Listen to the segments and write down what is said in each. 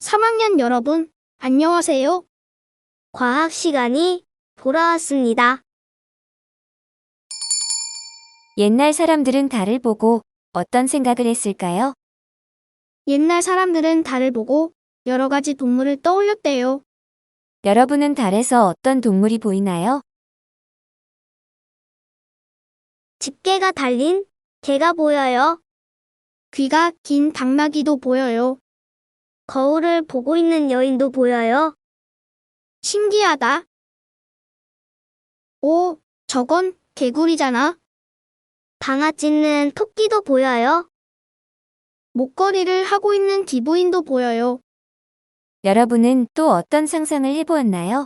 3학년 여러분, 안녕하세요. 과학 시간이 돌아왔습니다. 옛날 사람들은 달을 보고 어떤 생각을 했을까요? 옛날 사람들은 달을 보고 여러 가지 동물을 떠올렸대요. 여러분은 달에서 어떤 동물이 보이나요? 집게가 달린 개가 보여요. 귀가 긴 당나귀도 보여요. 거울을 보고 있는 여인도 보여요. 신기하다. 오, 저건 개구리잖아. 방아 찧는 토끼도 보여요. 목걸이를 하고 있는 기부인도 보여요. 여러분은 또 어떤 상상을 해보았나요?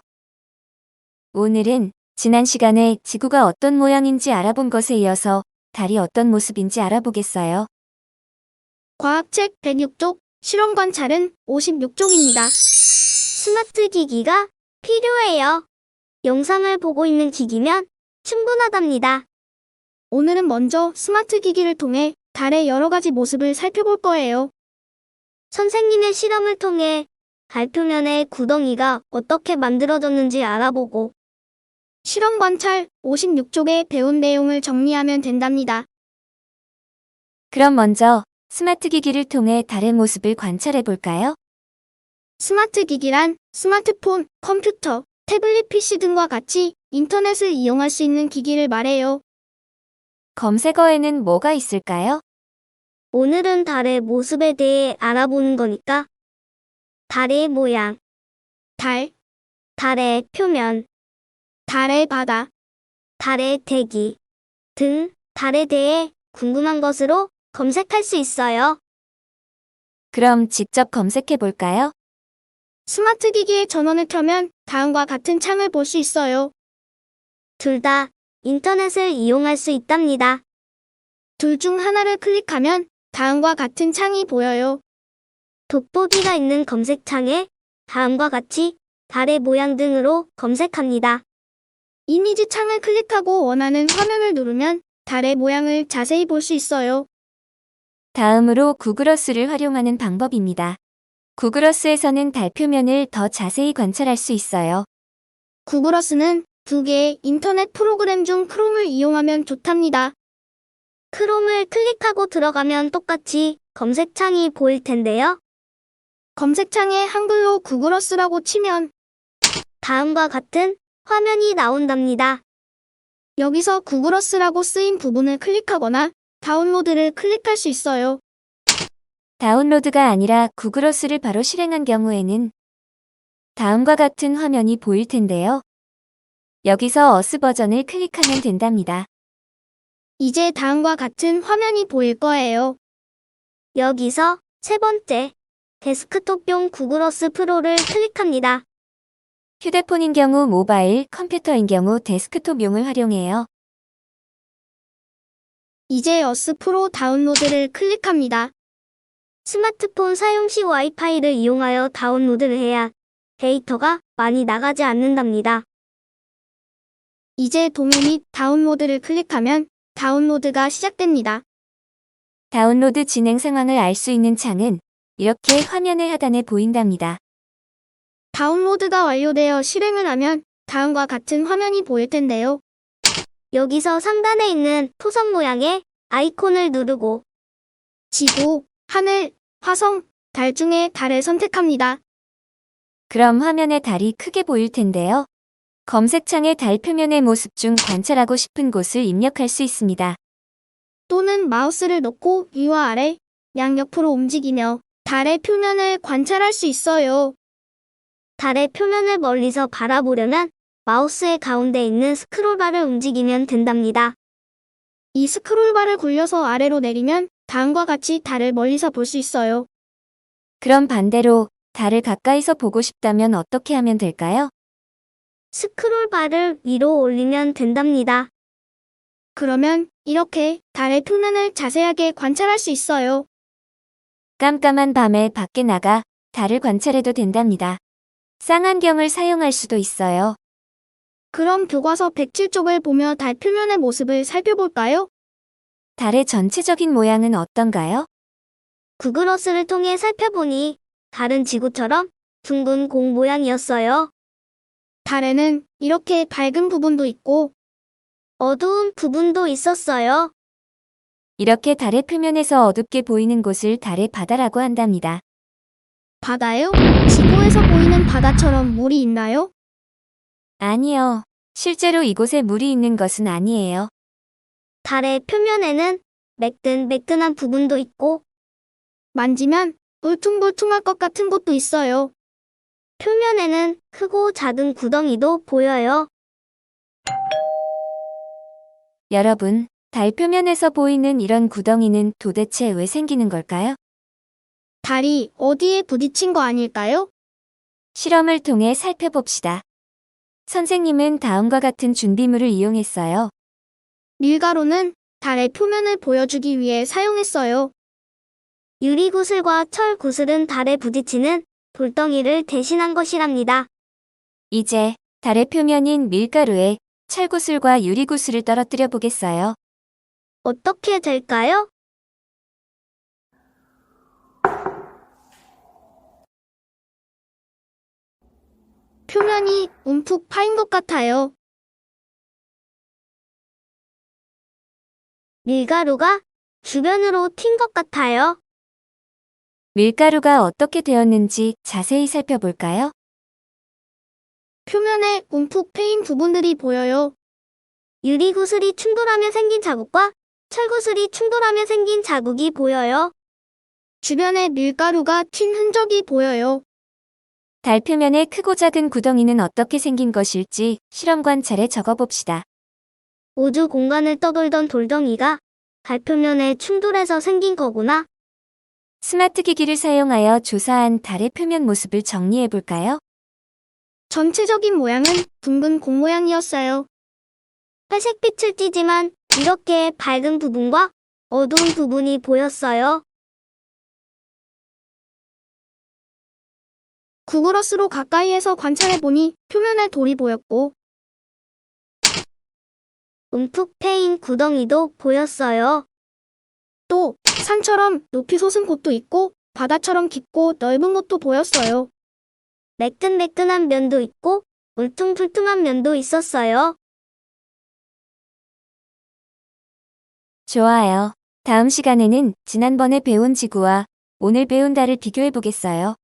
오늘은 지난 시간에 지구가 어떤 모양인지 알아본 것에 이어서 달이 어떤 모습인지 알아보겠어요. 과학책 106쪽, 실험 관찰은 56쪽입니다. 스마트 기기가 필요해요. 영상을 보고 있는 기기면 충분하답니다. 오늘은 먼저 스마트 기기를 통해 달의 여러 가지 모습을 살펴볼 거예요. 선생님의 실험을 통해 달 표면의 구덩이가 어떻게 만들어졌는지 알아보고 실험 관찰 56쪽에 배운 내용을 정리하면 된답니다. 그럼 먼저 스마트 기기를 통해 달의 모습을 관찰해 볼까요? 스마트 기기란 스마트폰, 컴퓨터, 태블릿 PC 등과 같이 인터넷을 이용할 수 있는 기기를 말해요. 검색어에는 뭐가 있을까요? 오늘은 달의 모습에 대해 알아보는 거니까 달의 모양, 달, 달의 표면, 달의 바다, 달의 대기 등 달에 대해 궁금한 것으로 검색할 수 있어요. 그럼 직접 검색해 볼까요? 스마트 기기의 전원을 켜면 다음과 같은 창을 볼 수 있어요. 둘 다 인터넷을 이용할 수 있답니다. 둘 중 하나를 클릭하면 다음과 같은 창이 보여요. 돋보기가 있는 검색창에 다음과 같이 달의 모양 등으로 검색합니다. 이미지 창을 클릭하고 원하는 화면을 누르면 달의 모양을 자세히 볼 수 있어요. 다음으로 구글어스를 활용하는 방법입니다. 구글어스에서는 달 표면을 더 자세히 관찰할 수 있어요. 구글어스는 두 개의 인터넷 프로그램 중 크롬을 이용하면 좋답니다. 크롬을 클릭하고 들어가면 똑같이 검색창이 보일 텐데요. 검색창에 한글로 구글어스라고 치면 다음과 같은 화면이 나온답니다. 여기서 구글어스라고 쓰인 부분을 클릭하거나 다운로드를 클릭할 수 있어요. 다운로드가 아니라 구글어스를 바로 실행한 경우에는 다음과 같은 화면이 보일 텐데요. 여기서 어스 버전을 클릭하면 된답니다. 이제 다음과 같은 화면이 보일 거예요. 여기서 세 번째, 데스크톱용 구글어스 프로를 클릭합니다. 휴대폰인 경우 모바일, 컴퓨터인 경우 데스크톱용을 활용해요. 이제 어스 프로 다운로드를 클릭합니다. 스마트폰 사용 시 와이파이를 이용하여 다운로드를 해야 데이터가 많이 나가지 않는답니다. 이제 도매 및 다운로드를 클릭하면 다운로드가 시작됩니다. 다운로드 진행 상황을 알 수 있는 창은 이렇게 화면의 하단에 보인답니다. 다운로드가 완료되어 실행을 하면 다음과 같은 화면이 보일 텐데요. 여기서 상단에 있는 토성 모양의 아이콘을 누르고 지구, 하늘, 화성, 달 중에 달을 선택합니다. 그럼 화면에 달이 크게 보일 텐데요. 검색창에 달 표면의 모습 중 관찰하고 싶은 곳을 입력할 수 있습니다. 또는 마우스를 놓고 위와 아래, 양옆으로 움직이며 달의 표면을 관찰할 수 있어요. 달의 표면을 멀리서 바라보려면 마우스의 가운데 있는 스크롤바를 움직이면 된답니다. 이 스크롤바를 굴려서 아래로 내리면 다음과 같이 달을 멀리서 볼 수 있어요. 그럼 반대로 달을 가까이서 보고 싶다면 어떻게 하면 될까요? 스크롤바를 위로 올리면 된답니다. 그러면 이렇게 달의 표면을 자세하게 관찰할 수 있어요. 깜깜한 밤에 밖에 나가 달을 관찰해도 된답니다. 쌍안경을 사용할 수도 있어요. 그럼 교과서 107쪽을 보며 달 표면의 모습을 살펴볼까요? 달의 전체적인 모양은 어떤가요? 구글어스를 통해 살펴보니 다른 지구처럼 둥근 공 모양이었어요. 달에는 이렇게 밝은 부분도 있고 어두운 부분도 있었어요. 이렇게 달의 표면에서 어둡게 보이는 곳을 달의 바다라고 한답니다. 바다요? 지구에서 보이는 바다처럼 물이 있나요? 아니요. 실제로 이곳에 물이 있는 것은 아니에요. 달의 표면에는 매끈매끈한 부분도 있고 만지면 울퉁불퉁할 것 같은 곳도 있어요. 표면에는 크고 작은 구덩이도 보여요. 여러분, 달 표면에서 보이는 이런 구덩이는 도대체 왜 생기는 걸까요? 달이 어디에 부딪힌 거 아닐까요? 실험을 통해 살펴봅시다. 선생님은 다음과 같은 준비물을 이용했어요. 밀가루는 달의 표면을 보여주기 위해 사용했어요. 유리구슬과 철구슬은 달에 부딪히는 돌덩이를 대신한 것이랍니다. 이제 달의 표면인 밀가루에 철구슬과 유리구슬을 떨어뜨려 보겠어요. 어떻게 될까요? 표면이 움푹 파인 것 같아요. 밀가루가 주변으로 튄 것 같아요. 밀가루가 어떻게 되었는지 자세히 살펴볼까요? 표면에 움푹 패인 부분들이 보여요. 유리구슬이 충돌하며 생긴 자국과 철구슬이 충돌하며 생긴 자국이 보여요. 주변에 밀가루가 튄 흔적이 보여요. 달 표면의 크고 작은 구덩이는 어떻게 생긴 것일지 실험 관찰에 적어봅시다. 우주 공간을 떠돌던 돌덩이가 달 표면에 충돌해서 생긴 거구나. 스마트 기기를 사용하여 조사한 달의 표면 모습을 정리해볼까요? 전체적인 모양은 둥근 공 모양이었어요. 회색빛을 띠지만 이렇게 밝은 부분과 어두운 부분이 보였어요. 구글어스로 가까이에서 관찰해보니 표면에 돌이 보였고 움푹 패인 구덩이도 보였어요. 또 산처럼 높이 솟은 곳도 있고 바다처럼 깊고 넓은 곳도 보였어요. 매끈매끈한 면도 있고 울퉁불퉁한 면도 있었어요. 좋아요. 다음 시간에는 지난번에 배운 지구와 오늘 배운 달을 비교해보겠어요.